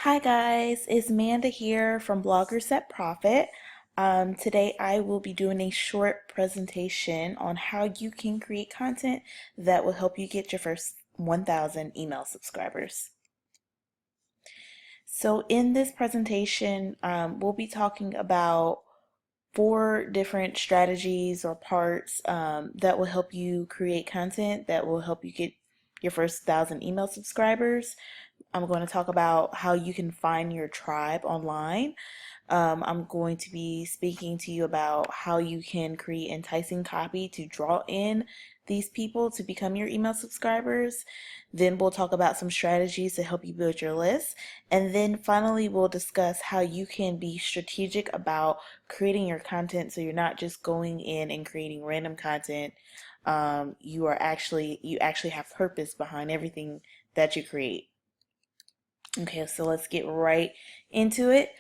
Hi guys, it's Manda here from Bloggers That Profit. Today I will be doing a short presentation on how you can create content that will help you get your first 1,000 email subscribers. So in this presentation, we'll be talking about four different strategies or parts that will help you create content that will help you get your first 1,000 email subscribers. I'm going to talk about how you can find your tribe online. I'm going to be speaking to you about how you can create enticing copy to draw in these people to become your email subscribers. Then we'll talk about some strategies to help you build your list. And then finally, we'll discuss how you can be strategic about creating your content so you're not just going in and creating random content. You actually have purpose behind everything that you create. Okay, so let's get right into it.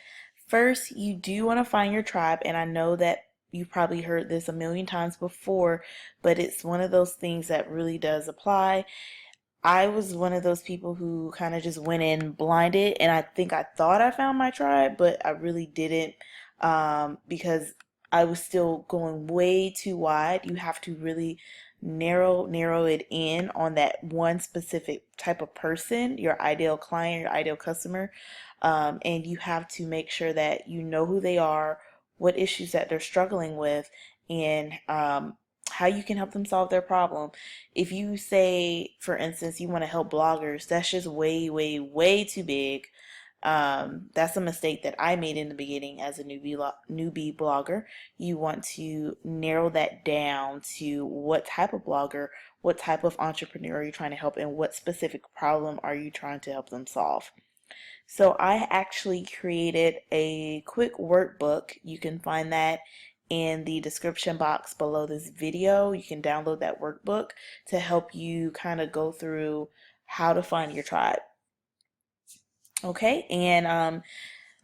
First, you do want to find your tribe, and I know that you've probably heard this a million times before, but it's one of those things that really does apply. I was one of those people who kind of just went in blinded, and I think I thought I found my tribe, but I really didn't, because I was still going way too wide. You have to really narrow it in on that one specific type of person, your ideal client, your ideal customer, and you have to make sure that you know who they are, what issues that they're struggling with, and how you can help them solve their problem. If you say, for instance, you want to help bloggers, that's just way too big. That's a mistake that I made in the beginning as a newbie blogger. You want to narrow that down to what type of blogger, what type of entrepreneur are you trying to help, and what specific problem are you trying to help them solve. So I actually created a quick workbook. You can find that in the description box below this video. You can download that workbook to help you kind of go through how to find your tribe. Okay, and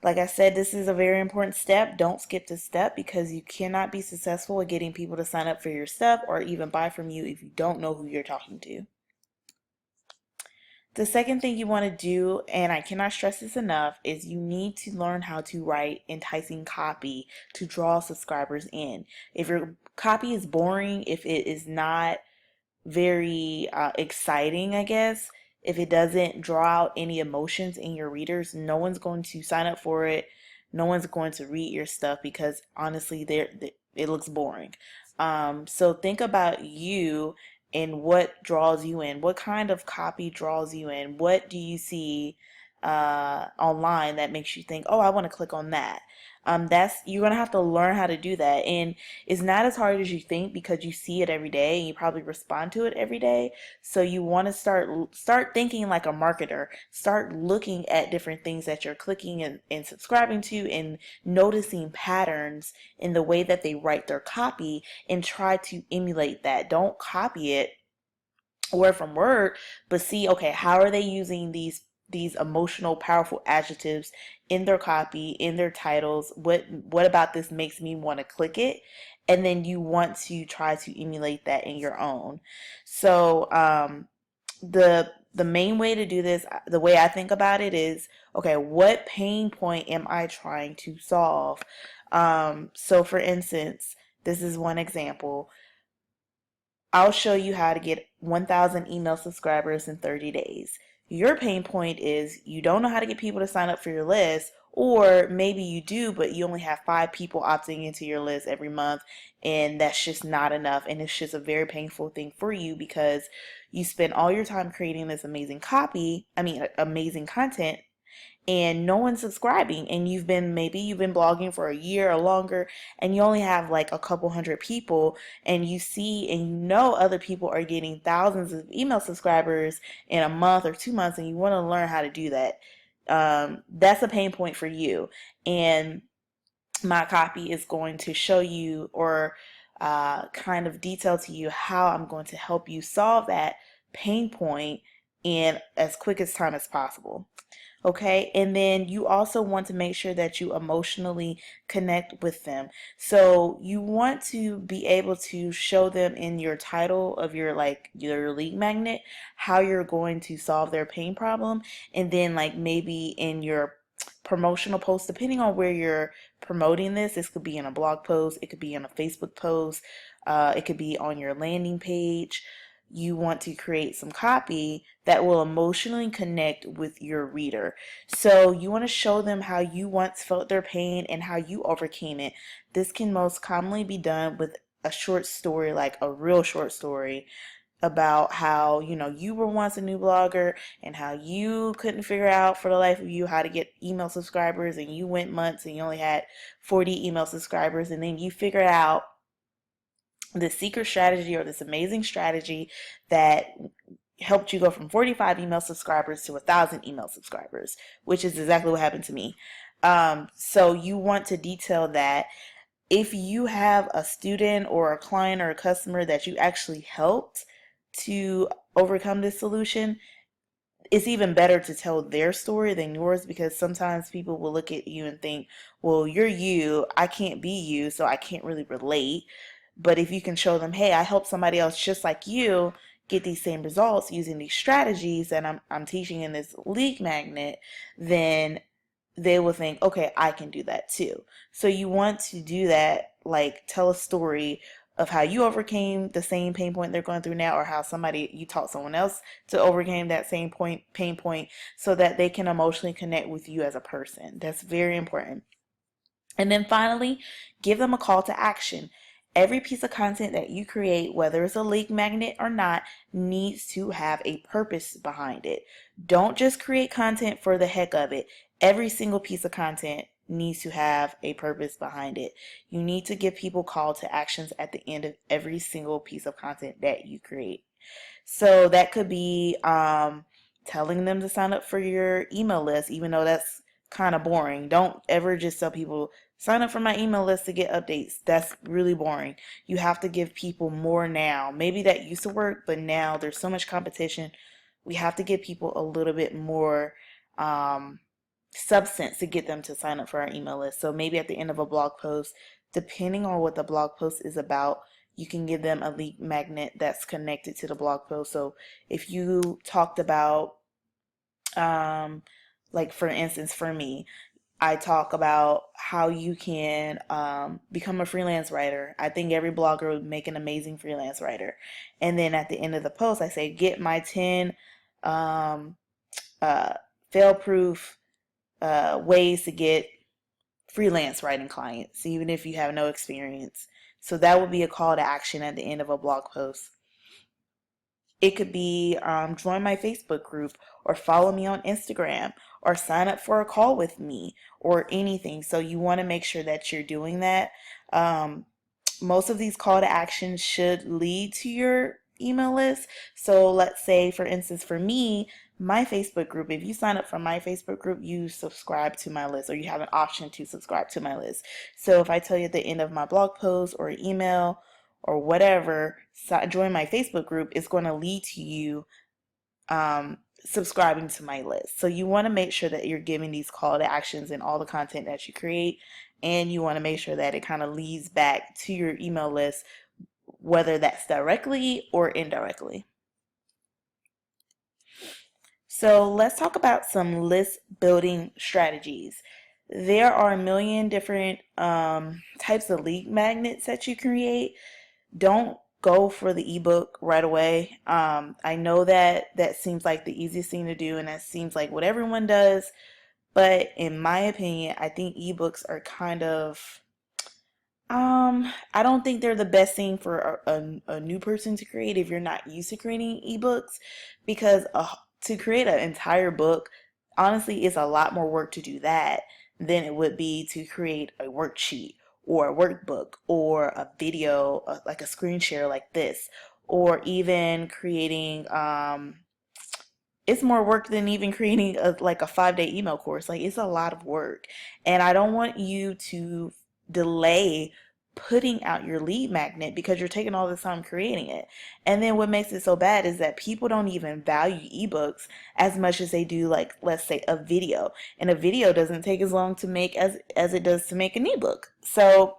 like I said, this is a very important step. Don't skip this step because you cannot be successful at getting people to sign up for your stuff or even buy from you if you don't know who you're talking to. The second thing you want to do, and I cannot stress this enough, is you need to learn how to write enticing copy to draw subscribers in. If your copy is boring, if it is not very exciting, I guess, if it doesn't draw out any emotions in your readers, no one's going to sign up for it. No one's going to read your stuff because honestly, it looks boring. So think about you and what draws you in. What kind of copy draws you in? What do you see online that makes you think, oh, I want to click on that? You're gonna have to learn how to do that, and it's not as hard as you think because you see it every day and you probably respond to it every day. So you want to start thinking like a marketer. Start looking at different things that you're clicking and subscribing to, and noticing patterns in the way that they write their copy, and try to emulate that. Don't copy it word from word, but see, okay, how are they using these emotional, powerful adjectives in their copy, in their titles? What about this makes me want to click it? And then you want to try to emulate that in your own. So the main way to do this, the way I think about it is, okay, what pain point am I trying to solve? So for instance, this is one example. I'll show you how to get 1,000 email subscribers in 30 days. Your pain point is you don't know how to get people to sign up for your list, or maybe you do, but you only have 5 people opting into your list every month, and that's just not enough. And it's just a very painful thing for you because you spend all your time creating this amazing content, and no one's subscribing, and maybe you've been blogging for a year or longer, and you only have like a couple hundred people, and you see and you know other people are getting thousands of email subscribers in a month or 2 months, and you want to learn how to do that. That's a pain point for you, and my copy is going to show you, or kind of detail to you, how I'm going to help you solve that pain point in as quick as time as possible. Okay, and then you also want to make sure that you emotionally connect with them. So you want to be able to show them in your title of your your lead magnet how you're going to solve their pain problem, and then like maybe in your promotional post, depending on where you're promoting this could be in a blog post, it could be in a Facebook post, it could be on your landing page. You want to create some copy that will emotionally connect with your reader. So you want to show them how you once felt their pain and how you overcame it. This can most commonly be done with a short story, like a real short story about how, you were once a new blogger and how you couldn't figure out for the life of you how to get email subscribers, and you went months and you only had 40 email subscribers, and then you figured out this secret strategy or this amazing strategy that helped you go from 45 email subscribers to 1,000 email subscribers, which is exactly what happened to me. So you want to detail that. If you have a student or a client or a customer that you actually helped to overcome this solution, it's even better to tell their story than yours, because sometimes people will look at you and think, well, you're you, I can't be you, so I can't really relate. But if you can show them, hey, I helped somebody else just like you get these same results using these strategies that I'm teaching in this lead magnet, then they will think, okay, I can do that too. So you want to do that, like tell a story of how you overcame the same pain point they're going through now, or how you taught someone else to overcome that same pain point, so that they can emotionally connect with you as a person. That's very important. And then finally, give them a call to action. Every piece of content that you create, whether it's a lead magnet or not, needs to have a purpose behind it. Don't just create content for the heck of it. Every single piece of content needs to have a purpose behind it. You need to give people call to actions at the end of every single piece of content that you create. So that could be telling them to sign up for your email list, even though that's kind of boring. Don't ever just tell people, sign up for my email list to get updates. That's really boring. You have to give people more now. Maybe that used to work, but now there's so much competition. We have to give people a little bit more um, substance to get them to sign up for our email list. So maybe at the end of a blog post, depending on what the blog post is about, you can give them a lead magnet that's connected to the blog post. So if you talked about, like for instance, for me, I talk about how you can become a freelance writer. I think every blogger would make an amazing freelance writer. And then at the end of the post, I say, get my 10 um, uh, fail-proof ways to get freelance writing clients, even if you have no experience. So that would be a call to action at the end of a blog post. It could be join my Facebook group, or follow me on Instagram, or sign up for a call with me, or anything. So you want to make sure that you're doing that. Um, Most of these call to actions should lead to your email list. So let's say, for instance, for me, my Facebook group, if you sign up for my Facebook group, you subscribe to my list, or you have an option to subscribe to my list. So if I tell you at the end of my blog post or email or whatever, join my Facebook group, it's going to lead to you subscribing to my list. So you want to make sure that you're giving these call to actions in all the content that you create, and you want to make sure that it kind of leads back to your email list, whether that's directly or indirectly. So let's talk about some list building strategies. There are a million different types of lead magnets that you create. Don't go for the ebook right away. I know that that seems like the easiest thing to do, and that seems like what everyone does. But in my opinion, I think ebooks are kind of, I don't think they're the best thing for a new person to create if you're not used to creating ebooks, because to create an entire book, honestly, it's a lot more work to do that than it would be to create a worksheet or a workbook or a video, like a screen share like this, or even creating, it's more work than even creating like a 5-day email course. Like, it's a lot of work. And I don't want you to delay putting out your lead magnet because you're taking all this time creating it. And then what makes it so bad is that people don't even value ebooks as much as they do, like, let's say a video. And a video doesn't take as long to make as it does to make an ebook. So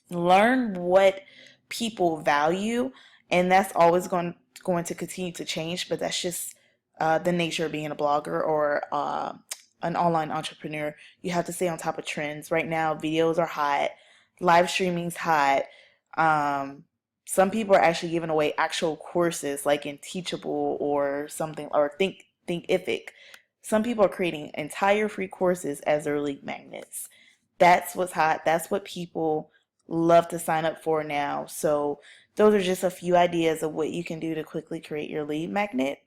learn what people value, and that's always going to continue to change, but that's just the nature of being a blogger or an online entrepreneur. You have to stay on top of trends. Right now, videos are hot, live streaming's hot. Some people are actually giving away actual courses, like in Teachable or something, or Thinkific. Some people are creating entire free courses as their lead magnets. That's what's hot. That's what people love to sign up for now. So those are just a few ideas of what you can do to quickly create your lead magnet.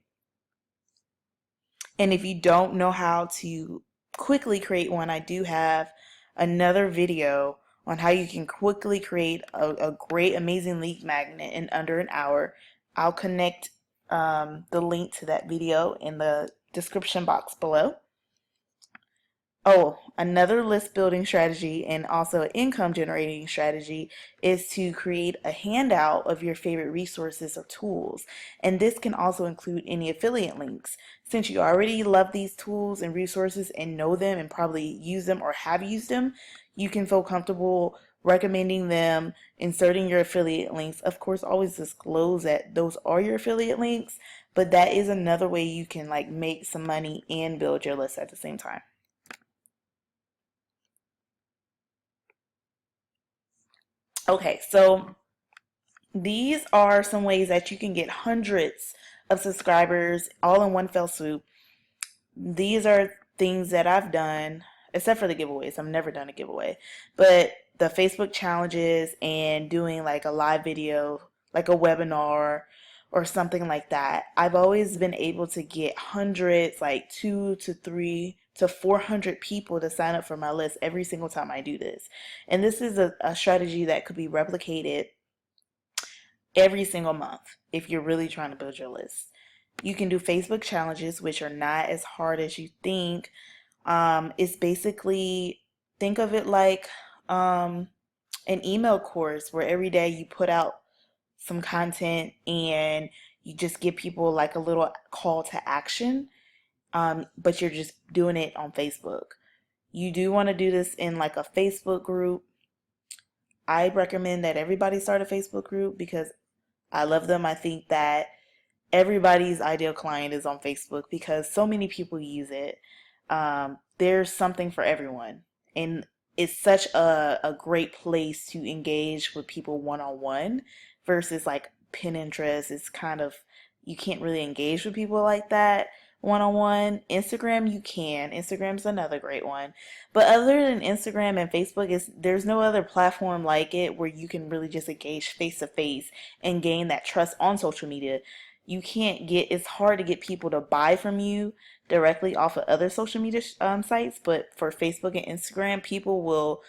And if you don't know how to quickly create one, I do have another video on how you can quickly create a great, amazing lead magnet in under an hour. I'll connect the link to that video in the description box below. Oh, another list building strategy and also an income generating strategy is to create a handout of your favorite resources or tools. And this can also include any affiliate links. Since you already love these tools and resources and know them and probably use them or have used them, you can feel comfortable recommending them, inserting your affiliate links. Of course, always disclose that those are your affiliate links, but that is another way you can like make some money and build your list at the same time. Okay, so these are some ways that you can get hundreds of subscribers all in one fell swoop. These are things that I've done, except for the giveaways. I've never done a giveaway. But the Facebook challenges and doing like a live video, like a webinar or something like that, I've always been able to get hundreds, like 2 to 3 to 400 people to sign up for my list every single time I do this. And this is a strategy that could be replicated every single month if you're really trying to build your list. You can do Facebook challenges, which are not as hard as you think. It's basically, think of it like an email course where every day you put out some content and you just give people like a little call to action, but you're just doing it on Facebook. You do want to do this in like a Facebook group. I recommend that everybody start a Facebook group because I love them. I think that everybody's ideal client is on Facebook because so many people use it. There's something for everyone. And it's such a great place to engage with people one-on-one versus like Pinterest. It's kind of, you can't really engage with people like that one-on-one. Instagram, you can. Instagram's another great one. But other than Instagram and Facebook, there's no other platform like it where you can really just engage face to face and gain that trust on social media. You can't get, it's hard to get people to buy from you directly off of other social media sites, but for Facebook and Instagram,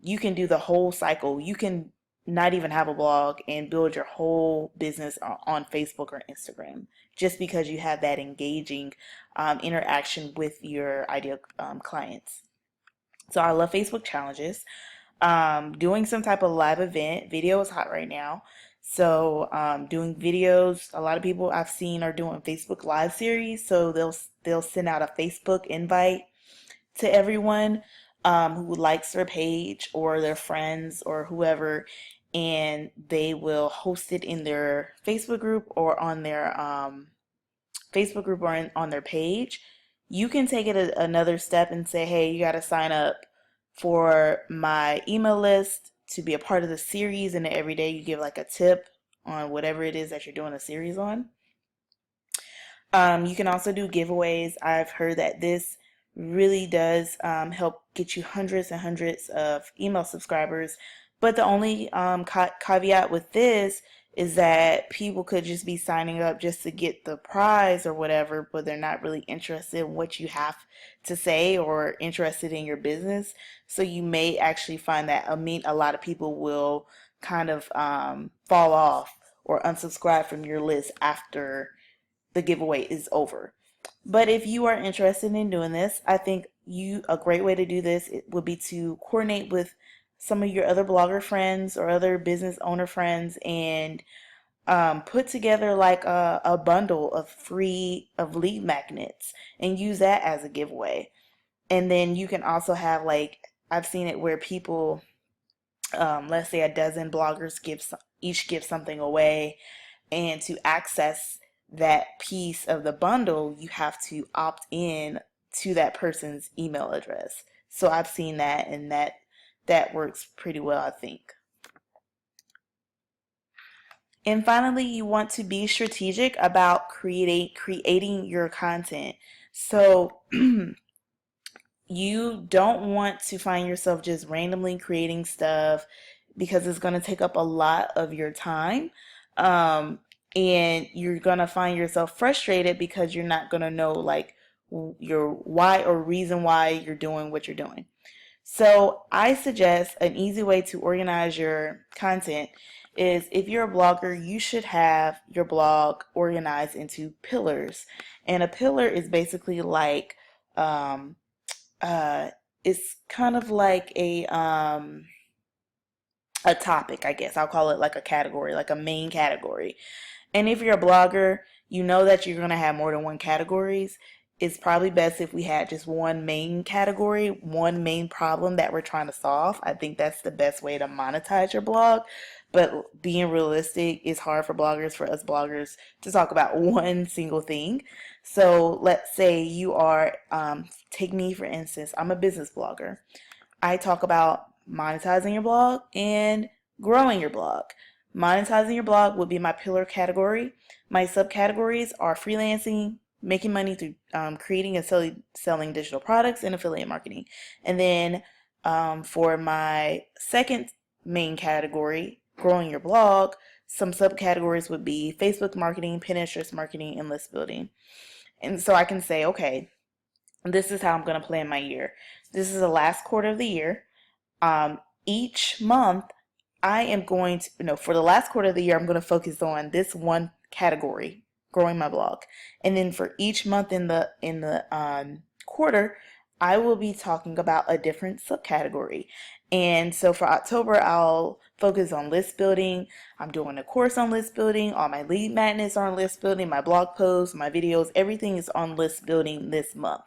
you can do the whole cycle. You can not even have a blog and build your whole business on Facebook or Instagram just because you have that engaging interaction with your ideal clients. So I love Facebook challenges. Doing some type of live event. Video is hot right now. So doing videos, a lot of people I've seen are doing Facebook Live series. So they'll send out a Facebook invite to everyone who likes their page or their friends or whoever, and they will host it in their Facebook group or on their Facebook group or on their page. You can take it another step and say, hey, you got to sign up for my email list to be a part of the series, and every day you give like a tip on whatever it is that you're doing a series on. You can also do giveaways. I've heard that this really does help get you hundreds and hundreds of email subscribers. But the only caveat with this is that people could just be signing up just to get the prize or whatever, but they're not really interested in what you have to say or interested in your business. So you may actually find that a lot of people will kind of fall off or unsubscribe from your list after the giveaway is over. But if you are interested in doing this, I think a great way to do this would be to coordinate with some of your other blogger friends or other business owner friends and put together like a bundle of free of lead magnets and use that as a giveaway. And then you can also have like, I've seen it where people, let's say a dozen bloggers each give something away, and to access that piece of the bundle, you have to opt in to that person's email address. So I've seen that, and that works pretty well, I think. And finally, you want to be strategic about creating your content. So you don't want to find yourself just randomly creating stuff because it's going to take up a lot of your time. Um, and you're going to find yourself frustrated because you're not going to know like your why or reason why you're doing what you're doing. So I suggest an easy way to organize your content is, if you're a blogger, you should have your blog organized into pillars. And a pillar is basically like, um, it's kind of like a topic, I guess. I'll call it like a category, like a main category. And if you're a blogger, you know that you're going to have more than one categories. It's probably best if we had just one main category, one main problem that we're trying to solve. I think that's the best way to monetize your blog. But being realistic, it's hard for bloggers, for us bloggers, to talk about one single thing. So let's say you are, take me for instance, I'm a business blogger. I talk about monetizing your blog and growing your blog. Monetizing your blog would be my pillar category. My subcategories are freelancing, making money through creating and selling digital products, and affiliate marketing. And then for my second main category, growing your blog, some subcategories would be Facebook marketing, Pinterest marketing, and list building. And so I can say, okay, this is how I'm going to plan my year. This is the last quarter of the year. Each month, I am going to, no, for the last quarter of the year, I'm going to focus on this one category, growing my blog. And then for each month in the quarter, I will be talking about a different subcategory. And so for October, I'll focus on list building. I'm doing a course on list building. All my lead magnets are on list building. My blog posts, my videos, everything is on list building this month.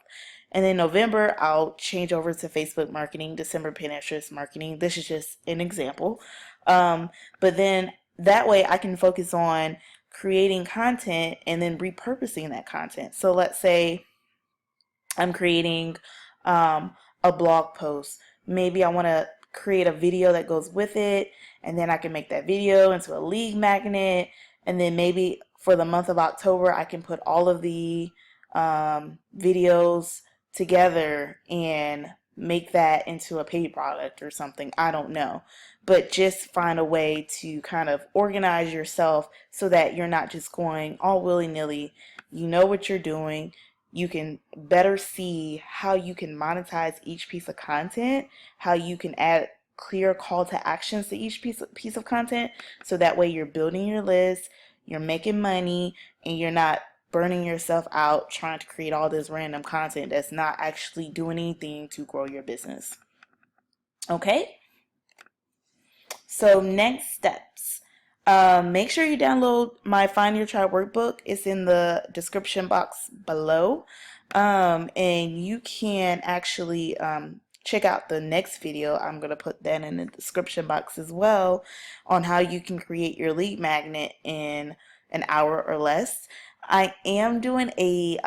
And then November, I'll change over to Facebook marketing, December, Pinterest marketing. This is just an example. But then that way I can focus on creating content and then repurposing that content. So let's say I'm creating a blog post. Maybe I want to create a video that goes with it, and then I can make that video into a lead magnet. And then maybe for the month of October, I can put all of the videos together and make that into a paid product or something. I don't know. But just find a way to kind of organize yourself so that you're not just going all willy-nilly. You know what you're doing. You can better see how you can monetize each piece of content, how you can add clear call to actions to each piece of content, so that way you're building your list, you're making money, and you're not burning yourself out trying to create all this random content that's not actually doing anything to grow your business. Okay? So next steps. Make sure you download my Find Your Tribe workbook. It's in the description box below. And you can actually check out the next video. I'm going to put that in the description box as well, on how you can create your lead magnet in an hour or less. I am doing a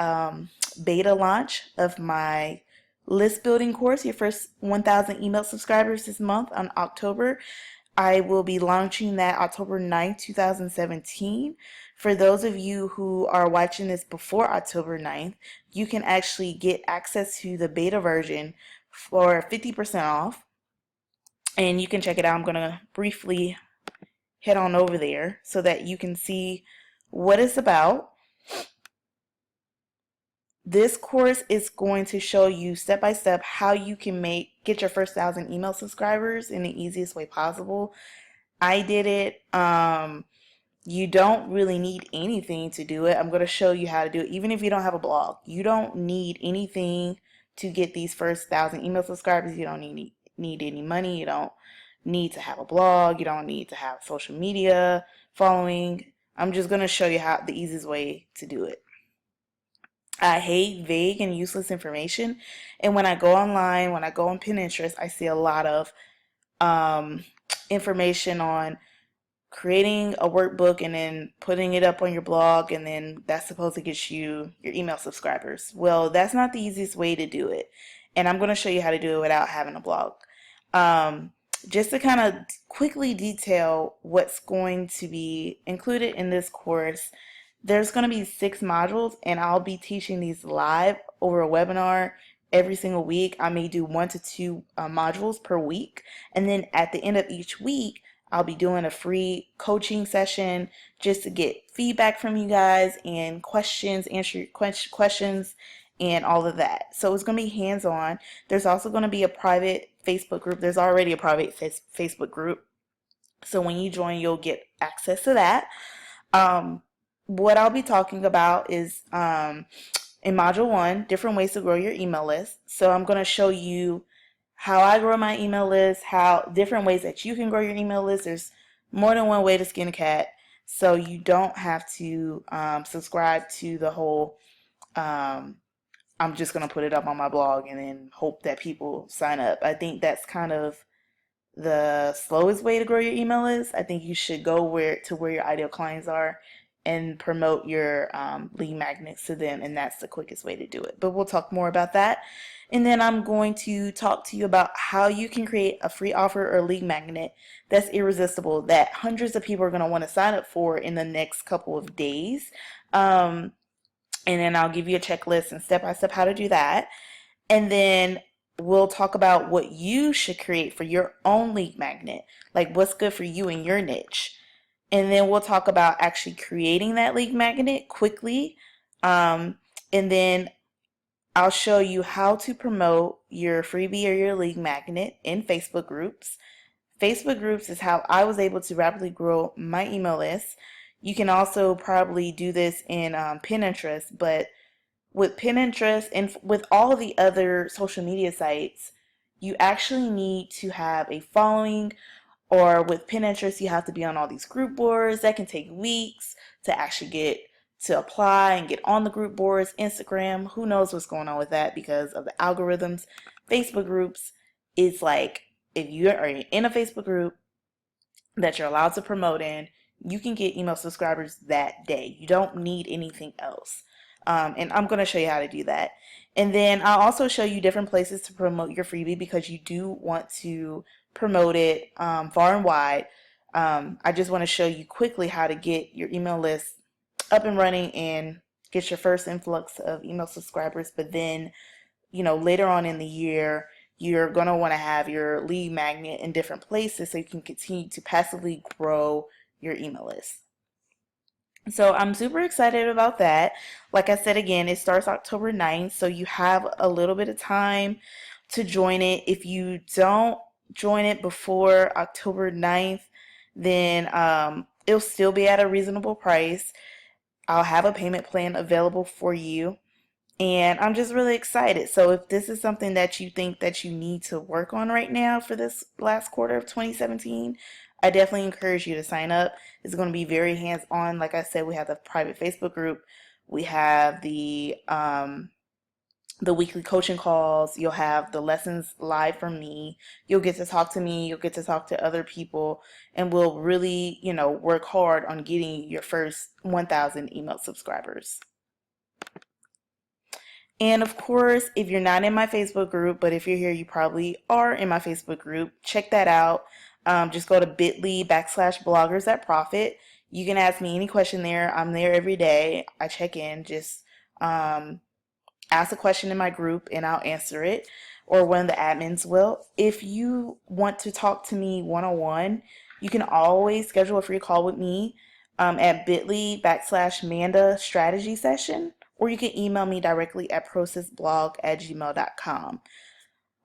beta launch of my list building course, your first 1,000 email subscribers, this month on October. I will be launching that October 9th, 2017. For those of you who are watching this before October 9th, you can actually get access to the beta version for 50% off. And you can check it out. I'm going to briefly head on over there so that you can see what it's about. This course is going to show you step by step how you can get your first 1,000 email subscribers in the easiest way possible. I did it. You don't really need anything to do it. I'm going to show you how to do it. Even if you don't have a blog, you don't need anything to get these first 1,000 email subscribers. You don't need need any money. You don't need to have a blog. You don't need to have social media following. I'm just going to show you how the easiest way to do it. I hate vague and useless information. And when I go online, when I go on Pinterest, I see a lot of um, information on creating a workbook and then putting it up on your blog, and then that's supposed to get you your email subscribers. Well, that's not the easiest way to do it. And I'm going to show you how to do it without having a blog. Um, just to kind of quickly detail what's going to be included in this course, there's going to be 6 modules, and I'll be teaching these live over a webinar every single week. I may do 1 to 2 modules per week, and then at the end of each week, I'll be doing a free coaching session just to get feedback from you guys and questions, answer your questions, and all of that. So it's going to be hands-on. There's also going to be a private Facebook group. There's already a private Facebook group. So when you join, you'll get access to that. What I'll be talking about is in Module 1, different ways to grow your email list. So I'm going to show you how I grow my email list, how different ways that you can grow your email list. There's more than one way to skin a cat, so you don't have to subscribe to the whole I'm just going to put it up on my blog and then hope that people sign up. I think that's kind of the slowest way to grow your email list. I think you should go where your ideal clients are and promote your lead magnets to them, and that's the quickest way to do it. But we'll talk more about that. And then I'm going to talk to you about how you can create a free offer or lead magnet that's irresistible, that hundreds of people are going to want to sign up for in the next couple of days. And then I'll give you a checklist and step-by-step how to do that. And then we'll talk about what you should create for your own lead magnet, like what's good for you and your niche. And then we'll talk about actually creating that lead magnet quickly. And then I'll show you how to promote your freebie or your lead magnet in Facebook groups. Facebook groups is how I was able to rapidly grow my email list. You can also probably do this in Pinterest, but with Pinterest and with all of the other social media sites, you actually need to have a following, or with Pinterest, you have to be on all these group boards. That can take weeks to actually get to apply and get on the group boards. Instagram, who knows what's going on with that because of the algorithms. Facebook groups, it's like if you are in a Facebook group that you're allowed to promote in, you can get email subscribers that day. You don't need anything else. And I'm going to show you how to do that. And then I'll also show you different places to promote your freebie because you do want to promote it far and wide. I just want to show you quickly how to get your email list up and running and get your first influx of email subscribers. But then, later on in the year, you're going to want to have your lead magnet in different places so you can continue to passively grow your email list. So I'm super excited about that. Like I said, again, it starts October 9th, so you have a little bit of time to join it. If you don't join it before October 9th, then it'll still be at a reasonable price. I'll have a payment plan available for you. And I'm just really excited. So if this is something that you think that you need to work on right now for this last quarter of 2017, I definitely encourage you to sign up. It's going to be very hands-on. Like I said, we have the private Facebook group. We have the weekly coaching calls. You'll have the lessons live from me. You'll get to talk to me. You'll get to talk to other people. And we'll really, work hard on getting your first 1,000 email subscribers. And of course, if you're not in my Facebook group, but if you're here, you probably are in my Facebook group, check that out. Just go to bit.ly/bloggers@profit. You can ask me any question there. I'm there every day. I check in. Just ask a question in my group and I'll answer it, or one of the admins will. If you want to talk to me one-on-one, you can always schedule a free call with me at bit.ly/Manda strategy session, or you can email me directly at processblog@gmail.com.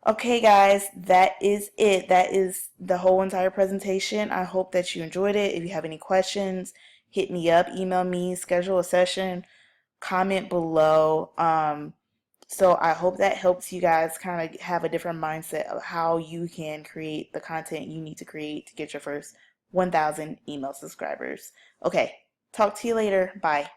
Okay, guys, that is it. That is the whole entire presentation. I hope that you enjoyed it. If you have any questions, hit me up, email me, schedule a session, comment below. So I hope that helps you guys kind of have a different mindset of how you can create the content you need to create to get your first 1,000 email subscribers. Okay, talk to you later. Bye.